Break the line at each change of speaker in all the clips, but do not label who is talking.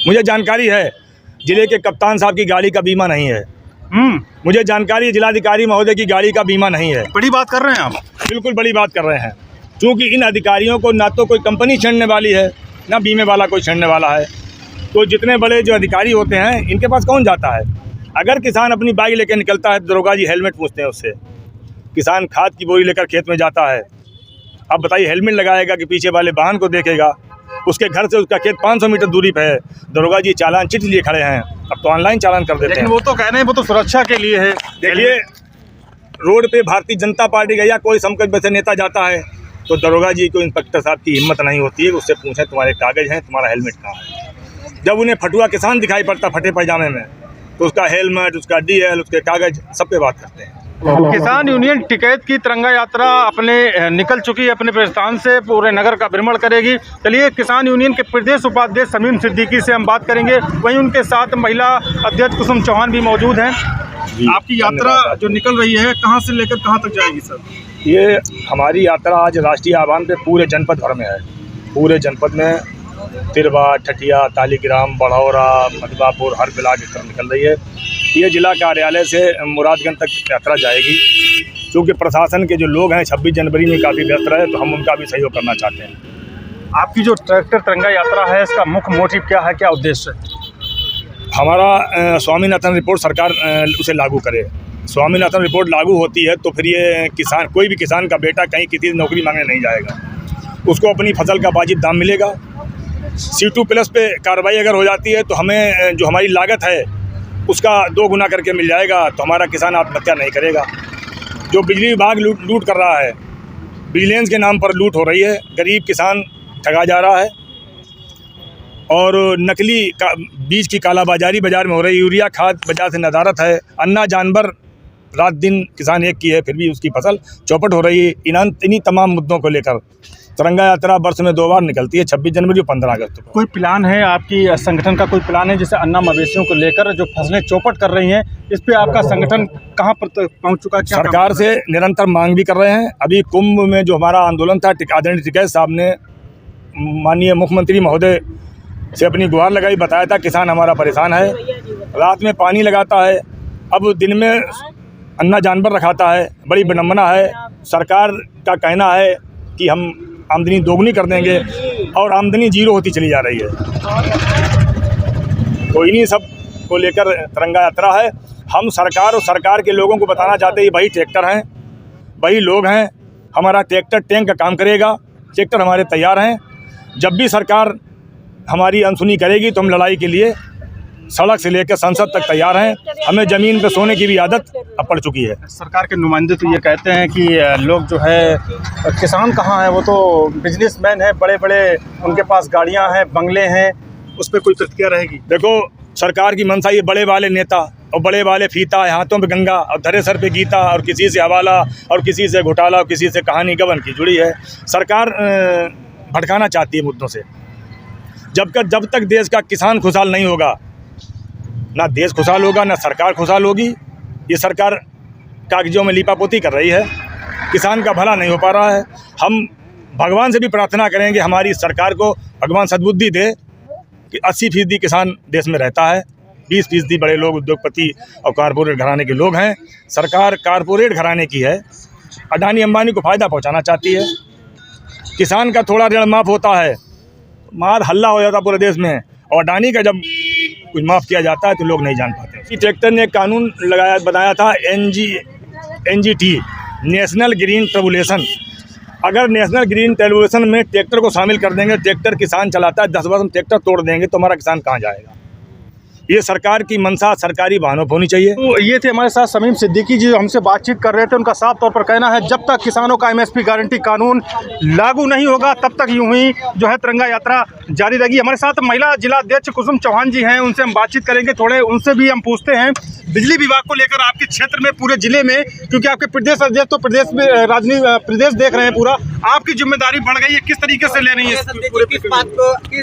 मुझे जानकारी है जिले के कप्तान साहब की गाड़ी का बीमा नहीं है। मुझे जानकारी है जिलाधिकारी महोदय की गाड़ी का बीमा नहीं है।
बड़ी बात कर रहे हैं आप।
बिल्कुल बड़ी बात कर रहे हैं, क्योंकि इन अधिकारियों को ना तो कोई कंपनी छेड़ने वाली है, ना बीमे वाला कोई छेड़ने वाला है। तो जितने बड़े जो अधिकारी होते हैं इनके पास कौन जाता है? अगर किसान अपनी बाइक लेकर निकलता है तो दरोगा जी हेलमेट पूछते हैं उससे। किसान खाद की बोरी लेकर खेत में जाता है, अब बताइए हेलमेट लगाएगा कि पीछे वाले वाहन को देखेगा? उसके घर से उसका खेत 500 मीटर दूरी पे है, दरोगा जी चालान चिट लिए खड़े हैं। अब तो ऑनलाइन चालान कर देते हैं।
लेकिन वो तो कह रहे हैं वो तो सुरक्षा के लिए है।
देखिए, रोड पे भारतीय जनता पार्टी का या कोई समकक्ष वैसे नेता जाता है तो दरोगा जी को इंस्पेक्टर साहब की हिम्मत नहीं होती है उससे पूछें तुम्हारे कागज़ हैं, तुम्हारा हेलमेट कहाँ है। जब उन्हें फटुआ किसान दिखाई पड़ता फटे पैजामे में तो उसका हेलमेट, उसका डीएल, उसके कागज़ सब पे बात करते हैं।
किसान यूनियन टिकैत की तिरंगा यात्रा अपने निकल चुकी है, अपने प्रस्थान से पूरे नगर का भ्रमण करेगी। चलिए किसान यूनियन के प्रदेश उपाध्यक्ष शमीम सिद्दीकी से हम बात करेंगे, वहीं उनके साथ महिला अध्यक्ष कुसुम चौहान भी मौजूद हैं। आपकी यात्रा जो निकल रही है कहाँ से लेकर कहाँ तक जाएगी सर?
ये हमारी यात्रा आज राष्ट्रीय आह्वान पे पूरे जनपद भर में है। पूरे जनपद में तिरवा, ठठिया, तालीग्राम, बड़ौरा, मधवापुर हर ब्लॉक की तरफ निकल रही है। ये जिला कार्यालय से मुरादगंज तक यात्रा जाएगी। क्योंकि प्रशासन के जो लोग हैं 26 जनवरी में काफ़ी व्यस्त रहे तो हम उनका भी सहयोग करना चाहते हैं।
आपकी जो ट्रैक्टर तिरंगा यात्रा है इसका मुख्य मोटिव क्या है, क्या उद्देश्य है?
हमारा स्वामीनाथन रिपोर्ट सरकार उसे लागू करे। स्वामीनाथन रिपोर्ट लागू होती है तो फिर ये किसान, कोई भी किसान का बेटा कहीं किसी नौकरी मांगने नहीं जाएगा, उसको अपनी फसल का वाजिब दाम मिलेगा। C2+ पे कार्रवाई अगर हो जाती है तो हमें जो हमारी लागत है उसका 2 गुना करके मिल जाएगा, तो हमारा किसान आत्महत्या नहीं करेगा। जो बिजली विभाग लूट कर रहा है, विजिलेंस के नाम पर लूट हो रही है, गरीब किसान ठगा जा रहा है और नकली बीज की कालाबाजारी बाज़ार में हो रही है। यूरिया खाद बाजार से नदारत है, अन्ना जानवर रात दिन किसान एक की है फिर भी उसकी फसल चौपट हो रही है। इन्हीं तमाम मुद्दों को लेकर तिरंगा यात्रा वर्ष में 2 बार निकलती है, 26 जनवरी और 15 अगस्त को।
कोई प्लान है आपकी संगठन का? कोई प्लान है जैसे अन्ना मवेशियों को लेकर जो फसलें चौपट कर रही हैं, इस पे आपका संगठन कहाँ पर पहुँच चुका है?
सरकार से निरंतर मांग भी कर रहे हैं। अभी कुंभ में जो हमारा आंदोलन था, आदरणीय टिकैत साहब ने माननीय मुख्यमंत्री महोदय से अपनी गुहार लगाई, बताया था किसान हमारा परेशान है, रात में पानी लगाता है, अब दिन में अन्ना जानवर रखाता है। बड़ी विडम्बना है। सरकार का कहना है कि हम आमदनी दोगुनी कर देंगे और आमदनी जीरो होती चली जा रही है। तो इन्हीं सब को लेकर तिरंगा यात्रा है। हम सरकार और सरकार के लोगों को बताना चाहते हैं वही ट्रैक्टर हैं, वही लोग हैं। हमारा ट्रैक्टर टैंक का काम करेगा, ट्रैक्टर हमारे तैयार हैं। जब भी सरकार हमारी अनसुनी करेगी तो हम लड़ाई के लिए सड़क से लेकर संसद तक तैयार हैं। हमें ज़मीन पर सोने की भी आदत अब पड़ चुकी है।
सरकार के नुमाइंदे तो ये कहते हैं कि लोग जो है, किसान कहाँ है, वो तो बिजनेसमैन है, बड़े बड़े उनके पास गाड़ियाँ हैं, बंगले हैं, उस पर कोई प्रतिक्रिया रहेगी?
देखो, सरकार की मंशा ये बड़े वाले नेता और बड़े वाले फीता, हाथों पे गंगा और धरे सर पे गीता, और किसी से हवाला और किसी से घोटाला और किसी से कहानी गबन की जुड़ी है। सरकार भटकाना चाहती है मुद्दों से। जब तक देश का किसान खुशहाल नहीं होगा, ना देश खुशहाल होगा, ना सरकार खुशहाल होगी। ये सरकार कागजों में लीपापोती कर रही है, किसान का भला नहीं हो पा रहा है। हम भगवान से भी प्रार्थना करेंगे हमारी सरकार को भगवान सद्बुद्धि दे कि 80% किसान देश में रहता है, 20% बड़े लोग उद्योगपति और कारपोरेट घराने के लोग हैं। सरकार कारपोरेट घराने की है, अडानी अंबानी को फ़ायदा पहुंचाना चाहती है। किसान का थोड़ा ऋण माफ़ होता है, मार हल्ला हो जाता पूरे देश में, और अडानी का जब कुछ माफ़ किया जाता है तो लोग नहीं जान पाते। इसी ट्रैक्टर ने एक कानून बनाया था NGT, नेशनल ग्रीन ट्रिब्यूलेशन। अगर नेशनल ग्रीन ट्रिब्यूलेशन में ट्रैक्टर को शामिल कर देंगे, ट्रैक्टर किसान चलाता है, 10 वर्ष हम ट्रैक्टर तोड़ देंगे तो हमारा किसान कहाँ जाएगा? ये सरकार की मंशा सरकारी वाहनों पर होनी चाहिए।
तो ये थे हमारे साथ शमीम सिद्दीकी जी, हमसे बातचीत कर रहे थे। उनका साफ तौर पर कहना है जब तक किसानों का MSP गारंटी कानून लागू नहीं होगा तब तक यूं ही जो है तिरंगा यात्रा जारी रहेगी। हमारे साथ महिला जिला अध्यक्ष कुसुम चौहान जी हैं, उनसे हम बातचीत करेंगे। थोड़े उनसे भी हम पूछते हैं बिजली विभाग को लेकर आपके क्षेत्र में, पूरे जिले में, क्योंकि आपके प्रदेश अध्यक्ष तो प्रदेश में प्रदेश देख रहे हैं पूरा, आपकी जिम्मेदारी बढ़ गई है, किस तरीके से ले रही है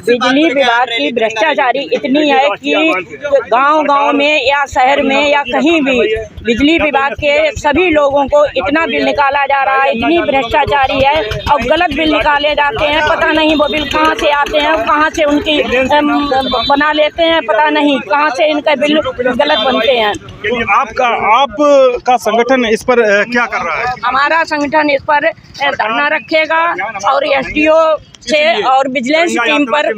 बिजली विभाग की भ्रष्टाचारी इतनी है कि गांव-गांव में या शहर में या कहीं भी बिजली विभाग के सभी लोगों को इतना बिल निकाला जा रहा है, इतनी भ्रष्टाचारी है और गलत बिल निकाले जाते हैं। पता नहीं वो बिल कहां से आते हैं, कहां से उनकी बना लेते हैं, पता नहीं कहां से इनका बिल गलत बनते हैं।
आपका संगठन इस पर क्या कर रहा है?
हमारा संगठन इस पर धरना रखेगा और एसडीओ से और विजिलेंस टीम पर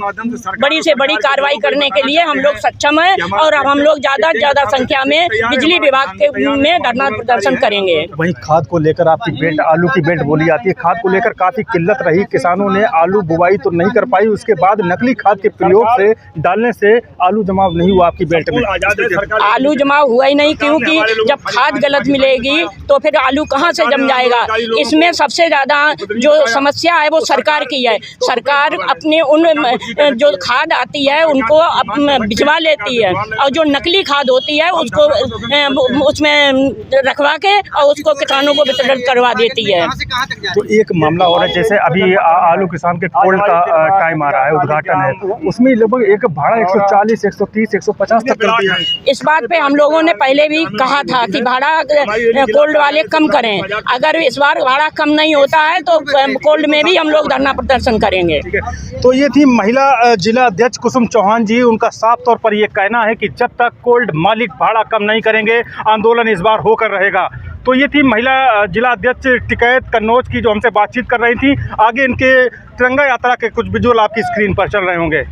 बड़ी से बड़ी कार्रवाई करने के लिए हम लोग सक्षम हैं और अब हम लोग ज़्यादा से ज़्यादा संख्या में बिजली विभाग के में धरना प्रदर्शन करेंगे।
वहीं खाद को लेकर आपकी बेल्ट, आलू की बेल्ट बोली जाती है, खाद को लेकर काफी किल्लत रही, किसानों ने आलू बुवाई तो नहीं कर पाई, उसके बाद नकली खाद के प्रयोग से डालने से आलू जमाव नहीं हुआ आपकी बेल्ट में।
आलू जमाव हुआ ही नहीं, क्योंकि जब खाद गलत मिलेगी तो फिर आलू कहाँ से जम जाएगा। इसमें सबसे ज़्यादा जो समस्या है वो सरकार की है। सरकार अपने उन जो खाद आती है उनको भिजवा लेती है और जो नकली खाद होती है उसको उसमें रखवा के और उसको किसानों को वितरण करवा देती है।
तो एक मामला और है, जैसे अभी आलू किसान के कोल्ड का टाइम आ रहा है, उद्घाटन है, उसमें लगभग एक भाड़ा 140, 130, 150 तक कर दिया है।
इस बात पे हम लोगों ने पहले भी कहा था कि भाड़ा कोल्ड वाले कम करें। अगर इस बार भाड़ा कम नहीं होता है तो कोल्ड में भी हम लोग धरना प्रदर्शन करेंगे।
ठीक है, तो ये थी महिला जिला अध्यक्ष कुसुम चौहान जी। उनका साफ तौर पर ये कहना है कि जब तक कोल्ड मालिक भाड़ा कम नहीं करेंगे आंदोलन इस बार होकर रहेगा। तो ये थी महिला जिला अध्यक्ष टिकैत कन्नौज की, जो हमसे बातचीत कर रही थी। आगे इनके तिरंगा यात्रा के कुछ विजुअल आपकी स्क्रीन पर चल रहे होंगे।